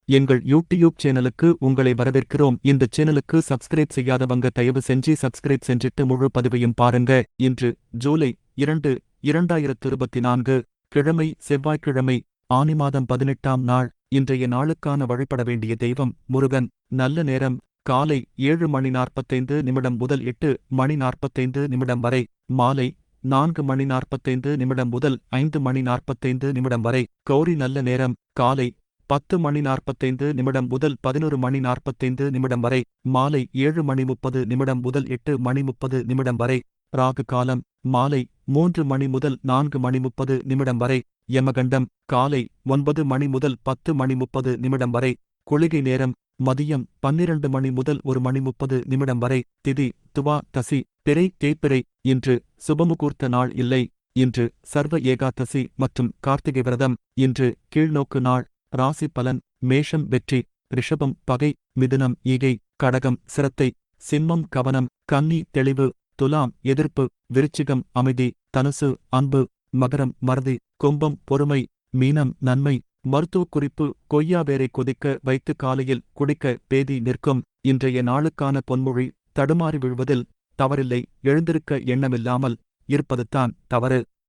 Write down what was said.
எங்கள் யூடியூப் சேனலுக்கு உங்களை வரவேற்கிறோம். இந்த சேனலுக்கு சப்ஸ்கிரைப் செய்யாதவங்க தயவு செஞ்சு சப்ஸ்கிரைப் செஞ்சிட்டு முழு பதிவையும் பாருங்க. இன்று ஜூலை 2, 2024 கிழமை செவ்வாய்க்கிழமை ஆனி மாதம் 18ஆம் நாள். இன்றைய நாளுக்கான வழிபட வேண்டிய தெய்வம் முருகன். நல்ல நேரம் காலை 7:45 முதல் 8:45 வரை. மாலை 4:45 முதல் 5:45 வரை. கௌரி நல்ல நேரம் காலை 10:45 முதல் 11:45 வரை. மாலை 7:30 முதல் 8:30 வரை. ராகு காலம் மாலை 3 முதல் 4:30 வரை. யமகண்டம் காலை 9 முதல் 10:30 வரை. குளிகை நேரம் மதியம் 12 முதல் 1:30 வரை. திதி துவா தசி பிறை தேய்பிறை. இன்று சுபமுகூர்த்த நாள் இல்லை. இன்று சர்வ ஏகாதசி மற்றும் கார்த்திகை விரதம். இன்று கீழ்நோக்கு நாள். ராசி பலன் மேஷம் வெற்றி, ரிஷபம் பகை, மிதுனம் ஈகை, கடகம் சிரத்தை, சிம்மம் கவனம், கன்னி தெளிவு, துலாம் எதிர்ப்பு, விருச்சிகம் அமைதி, தனுசு அன்பு, மகரம் மறதி, கும்பம் பொறுமை, மீனம் நன்மை. மருத்துவ குறிப்பு கொய்யாவேரை கொதிக்க வைத்து காலையில் குடிக்க பேதி நிற்கும். இன்றைய நாளுக்கான பொன்மொழி தடுமாறி விழுவதில் தவறில்லை, எழுந்திருக்க எண்ணமில்லாமல் இருப்பதுதான் தவறு.